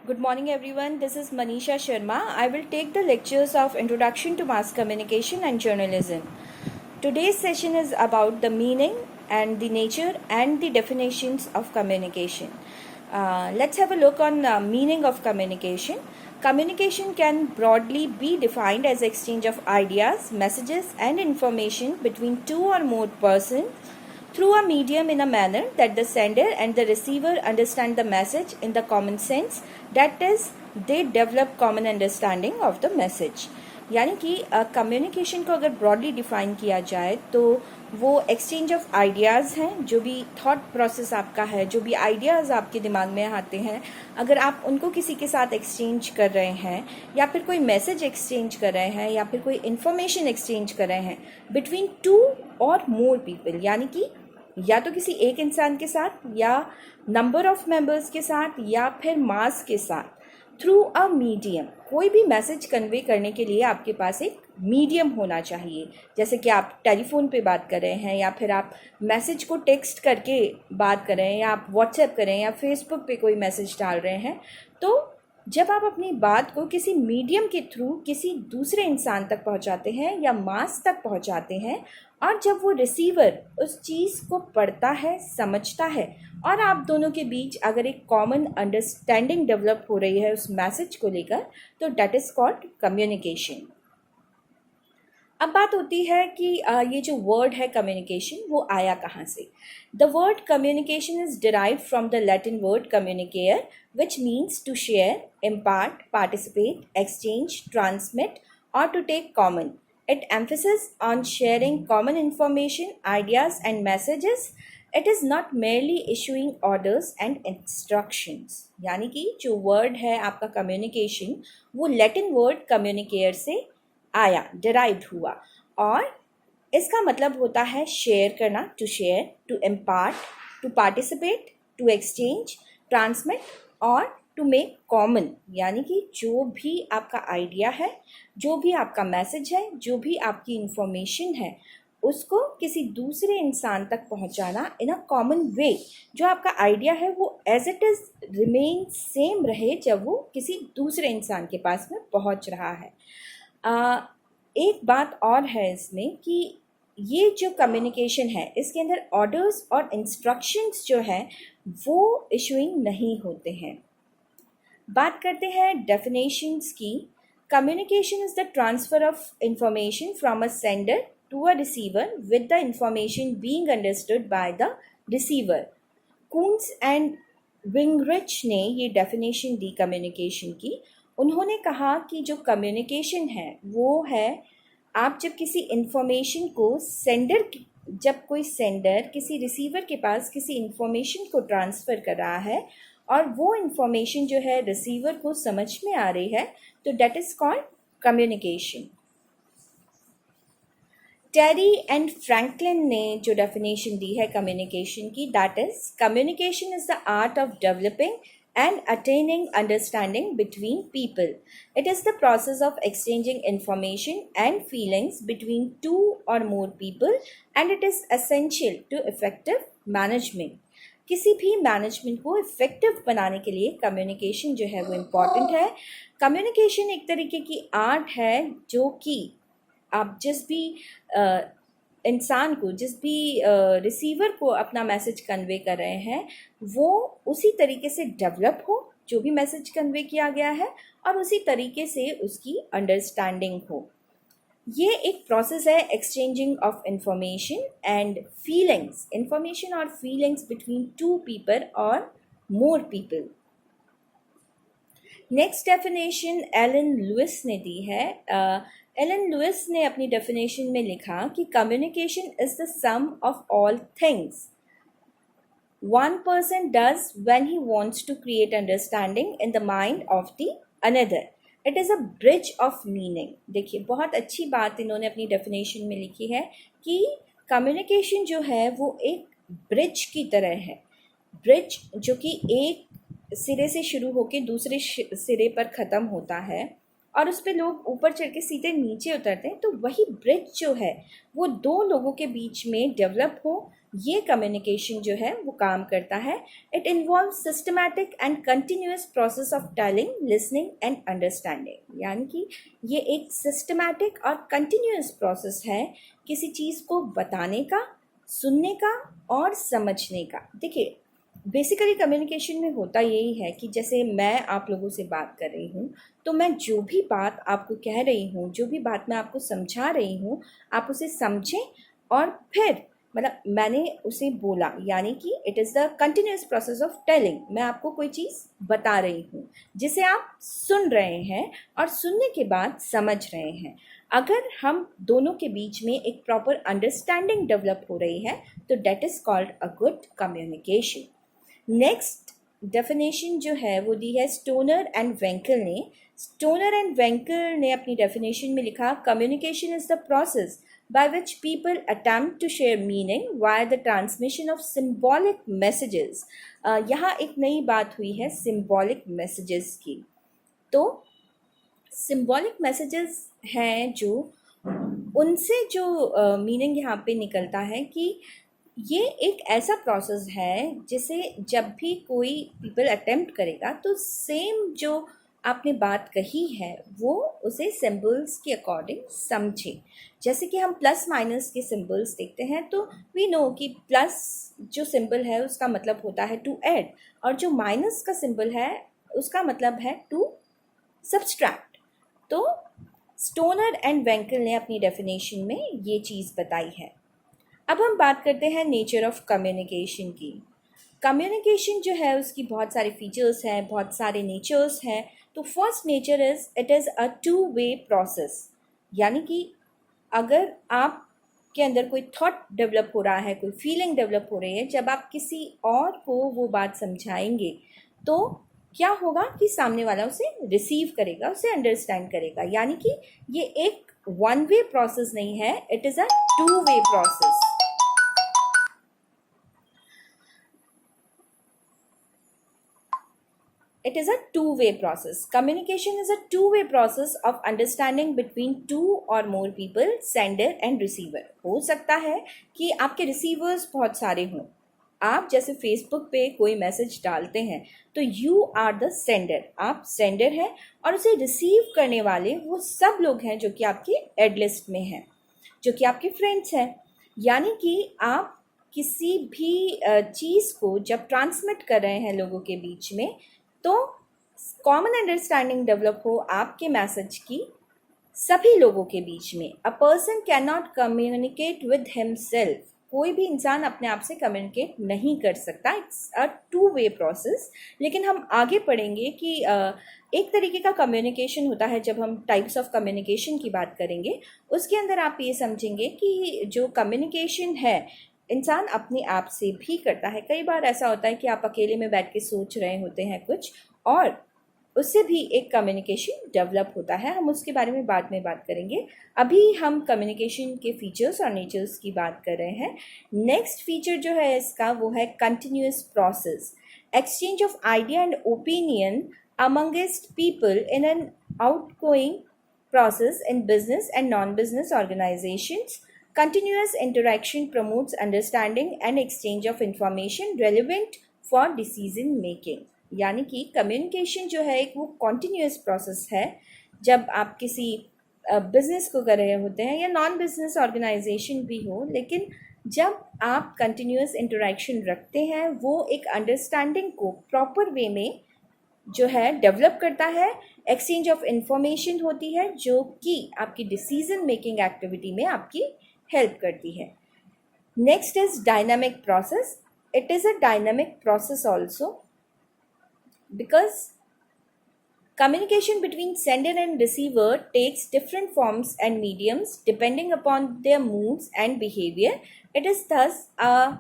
Good morning everyone. This is Manisha Sharma. I will take the lectures of Introduction to Mass Communication and Journalism. Today's session is about the meaning and the nature and the definitions of communication. Let's have a look on meaning of communication. Communication can broadly be defined as exchange of ideas, messages and information between two or more persons through a medium in a manner that the sender and the receiver understand the message in the common sense, that is they develop common understanding of the message. यानी कि communication को अगर broadly define किया जाए तो वो exchange of ideas हैं, जो भी थॉट प्रोसेस आपका है, जो भी आइडियाज़ आपके दिमाग में आते हैं, अगर आप उनको किसी के साथ एक्सचेंज कर रहे हैं या फिर कोई मैसेज एक्सचेंज कर रहे हैं या फिर कोई इन्फॉर्मेशन एक्सचेंज कर रहे हैं बिटवीन टू और मोर पीपल, यानी कि या तो किसी एक इंसान के साथ या नंबर ऑफ मेंबर्स के साथ या फिर मास के साथ, थ्रू अ मीडियम। कोई भी मैसेज कन्वे करने के लिए आपके पास एक मीडियम होना चाहिए, जैसे कि आप टेलीफोन पे बात कर रहे हैं या फिर आप मैसेज को टेक्स्ट करके बात कर रहे हैं या आप व्हाट्सएप कर रहे हैं या फेसबुक पे कोई मैसेज डाल रहे हैं। तो जब आप अपनी बात को किसी मीडियम के थ्रू किसी दूसरे इंसान तक पहुंचाते हैं या मास तक पहुंचाते हैं और जब वो रिसीवर उस चीज़ को पढ़ता है, समझता है और आप दोनों के बीच अगर एक कॉमन अंडरस्टैंडिंग डेवलप हो रही है उस मैसेज को लेकर, तो दैट इज़ कॉल्ड कम्युनिकेशन। अब बात होती है कि ये जो वर्ड है कम्युनिकेशन वो आया कहाँ से। The word communication is derived from the Latin word communicare which means to share, impart, participate, exchange, transmit और to take common. It emphasis on sharing common information, ideas and messages. It is not merely issuing orders and instructions. यानी कि जो word है आपका communication वो Latin word कम्युनिकेयर से आया, derived हुआ, और इसका मतलब होता है शेयर करना, to share, to impart, to participate, to exchange, transmit और टू मेक कॉमन। यानी कि जो भी आपका आइडिया है, जो भी आपका मैसेज है, जो भी आपकी इंफॉर्मेशन है, उसको किसी दूसरे इंसान तक पहुंचाना इन अ कॉमन वे। जो आपका आइडिया है वो as it is remain same रहे जब वो किसी दूसरे इंसान के पास में पहुंच रहा है। एक बात और है इसमें कि ये जो कम्युनिकेशन है इसके अंदर ऑर्डर्स और इंस्ट्रक्शंस जो है वो इशूइंग नहीं होते हैं। बात करते हैं डेफिनेशंस की। Communication is the transfer of information from a sender to a receiver with the information being understood by the receiver. Koontz and Weihrich ने ये डेफिनेशन दी कम्युनिकेशन की। उन्होंने कहा कि जो कम्युनिकेशन है वो है आप जब किसी इंफॉर्मेशन को जब कोई सेंडर किसी रिसीवर के पास किसी इंफॉर्मेशन को ट्रांसफ़र कर रहा है और वो इंफॉर्मेशन जो है रिसीवर को समझ में आ रही है, तो that is called communication. Terry and Franklin ने जो डेफिनेशन दी है कम्युनिकेशन की, that is communication is the art of developing and attaining understanding between people. It is the process of exchanging information and feelings between two or more people and it is essential to effective management. किसी भी management को effective बनाने के लिए communication जो है वो important है। कम्युनिकेशन एक तरीके की आर्ट है जो कि आप जिस भी इंसान को, जिस भी रिसीवर को अपना मैसेज कन्वे कर रहे हैं वो उसी तरीके से डेवलप हो जो भी मैसेज कन्वे किया गया है और उसी तरीके से उसकी अंडरस्टैंडिंग हो। ये एक प्रोसेस है exchanging of information and feelings, information और फीलिंग्स बिटवीन टू पीपल और more people. Next definition Allen Louis ने दी है। एलन लुइस ने अपनी डेफिनेशन में लिखा कि communication is the sum of all things one person does when he wants to create understanding in the mind of the another. It is a bridge of meaning. देखिए बहुत अच्छी बात इन्होंने अपनी डेफिनेशन में लिखी है कि कम्युनिकेशन जो है वो एक ब्रिज की तरह है। ब्रिज जो कि एक सिरे से शुरू होकर दूसरे सिरे पर ख़त्म होता है और उस पे लोग ऊपर चढ़ के सीधे नीचे उतरते हैं, तो वही ब्रिज जो है वो दो लोगों के बीच में डेवलप हो, ये कम्युनिकेशन जो है वो काम करता है. It involve systematic and continuous process of telling, listening and understanding. यानी कि ये एक सिस्टमैटिक और कंटिन्यूस प्रोसेस है किसी चीज़ को बताने का, सुनने का और समझने का. देखिए, बेसिकली कम्युनिकेशन में होता यही है कि जैसे मैं आप लोगों से बात कर रही हूँ, तो मैं जो भी बात आपको कह रही हूँ, जो भी बात मैं आपको समझा रही हूँ, आप उसे समझें और फिर मतलब मैंने उसे बोला, यानी कि it is the continuous process of telling. मैं आपको कोई चीज़ बता रही हूँ जिसे आप सुन रहे हैं और सुनने के बाद समझ रहे हैं. अगर हम दोनों के बीच में एक प्रॉपर अंडरस्टैंडिंग डेवलप हो रही है तो that is called a good communication. Next definition जो है वो दी है स्टोनर एंड वेंकल ने. स्टोनर एंड वेंकल ने अपनी डेफिनेशन में लिखा, communication is the process by which people attempt to share meaning via the transmission of symbolic messages. यहाँ एक नई बात हुई है symbolic messages की. तो symbolic messages हैं जो उनसे जो मीनिंग यहाँ पे निकलता है कि ये एक ऐसा प्रोसेस है जिसे जब भी कोई पीपल अटेम्प्ट करेगा तो सेम जो आपने बात कही है वो उसे सिंबल्स के अकॉर्डिंग समझे. जैसे कि हम प्लस माइनस के सिंबल्स देखते हैं तो वी नो कि प्लस जो सिंबल है उसका मतलब होता है टू ऐड, और जो माइनस का सिंबल है उसका मतलब है टू सब्सट्रैक्ट. तो स्टोनर एंड वेंकल ने अपनी डेफिनेशन में ये चीज़ बताई है. अब हम बात करते हैं नेचर ऑफ कम्युनिकेशन की. कम्युनिकेशन जो है उसकी बहुत सारे फीचर्स हैं, बहुत सारे नेचर्स हैं. तो first nature is it is a two way process. यानी कि अगर आप के अंदर कोई थॉट डेवलप हो रहा है, कोई फीलिंग डेवलप हो रही है, जब आप किसी और को वो बात समझाएंगे तो क्या होगा कि सामने वाला उसे रिसीव करेगा, उसे अंडरस्टैंड करेगा. यानी कि ये एक वन वे प्रोसेस नहीं है, it is a two way process. It is a two-way process. Communication is a two-way process of understanding between two or more people, sender and receiver. हो सकता है कि आपके रिसीवर्स बहुत सारे हों. आप जैसे फेसबुक पे कोई मैसेज डालते हैं तो यू आर द सेंडर, आप सेंडर हैं, और उसे रिसीव करने वाले वो सब लोग हैं जो कि आपके एड लिस्ट में हैं, जो कि आपके फ्रेंड्स हैं. यानी कि आप किसी भी चीज़ को जब ट्रांसमिट कर रहे हैं लोगों के बीच में तो कॉमन अंडरस्टैंडिंग डेवलप हो आपके मैसेज की सभी लोगों के बीच में. A person can not communicate with himself. कोई भी इंसान अपने आप से कम्युनिकेट नहीं कर सकता. It's a two way process. लेकिन हम आगे पढ़ेंगे कि एक तरीके का कम्युनिकेशन होता है. जब हम टाइप्स ऑफ कम्युनिकेशन की बात करेंगे उसके अंदर आप ये समझेंगे कि जो कम्युनिकेशन है इंसान अपने आप से भी करता है. कई बार ऐसा होता है कि आप अकेले में बैठ के सोच रहे होते हैं कुछ, और उससे भी एक कम्युनिकेशन डेवलप होता है. हम उसके बारे में बाद में बात करेंगे. अभी हम कम्युनिकेशन के फीचर्स और नेचर्स की बात कर रहे हैं. नेक्स्ट फीचर जो है इसका वो है continuous process, exchange of idea and opinion amongst people in an outgoing process in business and non business organisations. Continuous interaction promotes understanding and exchange of information relevant for decision making. यानी कि communication जो है एक वो continuous process है. जब आप किसी बिजनेस को कर रहे होते हैं या नॉन बिजनेस ऑर्गेनाइजेशन भी हो, लेकिन जब आप कंटिन्यूस इंटरेक्शन रखते हैं वो एक अंडरस्टैंडिंग को प्रॉपर वे में जो है डेवलप करता है. एक्सचेंज ऑफ इंफॉर्मेशन होती है जो कि आपकी डिसीजन मेकिंग एक्टिविटी में आपकी हेल्प करती है. Next is dynamic process. It is a dynamic process also because communication between sender and receiver takes different forms and mediums depending upon their moods and behavior. It is thus a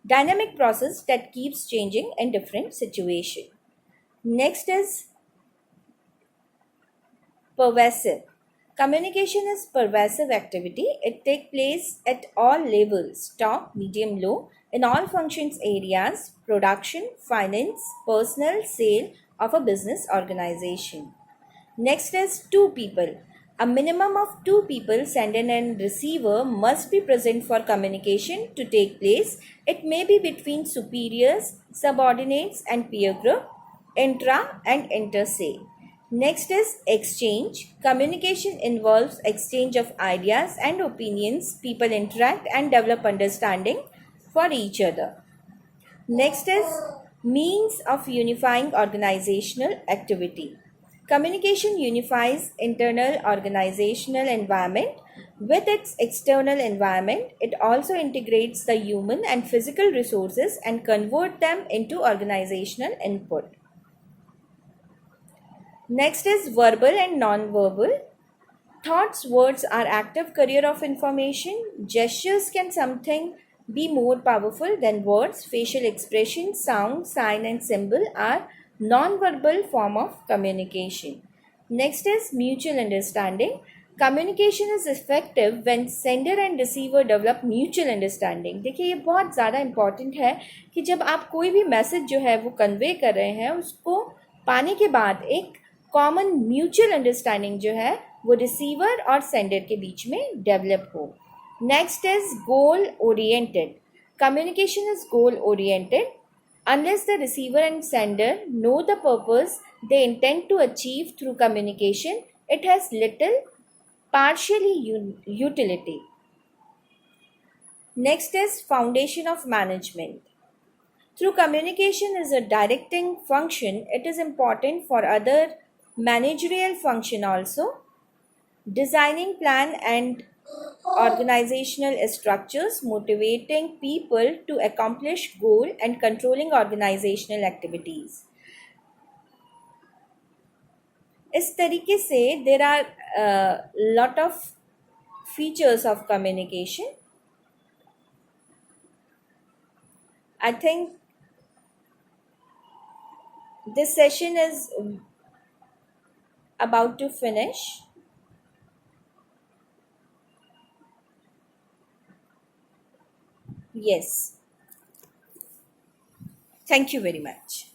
dynamic process that keeps changing in different situations. Next is pervasive. Communication is pervasive activity. It takes place at all levels, top, medium, low, in all functions areas, production, finance, personal, sale of a business organization. Next is two people. A minimum of two people, sender and receiver, must be present for communication to take place. It may be between superiors, subordinates, and peer group, intra and inter se. Next is exchange. Communication involves exchange of ideas and opinions. People interact and develop understanding for each other. Next is means of unifying organizational activity. Communication unifies internal organizational environment with its external environment. It also integrates the human and physical resources and convert them into organizational input. Next is verbal and non-verbal. Thoughts, words are active carrier of information. Gestures can something be more powerful than words. Facial expression, sound, sign and symbol are non-verbal form of communication. Next is mutual understanding. Communication is effective when sender and receiver develop mutual understanding. देखिए ये बहुत ज़्यादा important है कि जब आप कोई भी मैसेज जो है वो कन्वे कर रहे हैं उसको पाने के बाद एक कॉमन म्यूचुअल अंडरस्टैंडिंग जो है वो रिसीवर और सेंडर के बीच में डेवलप हो. Next is goal oriented. Communication is goal oriented. Unless the receiver and sender know the purpose they intend to achieve through communication, it has little partially utility. Next is foundation of management. Through communication is a directing function, it is important for other managerial function also. Designing plan and organizational structures, motivating people to accomplish goal and controlling organizational activities. इस तरीके से there are lot of features of communication. I think this session is about to finish. Yes. Thank you very much.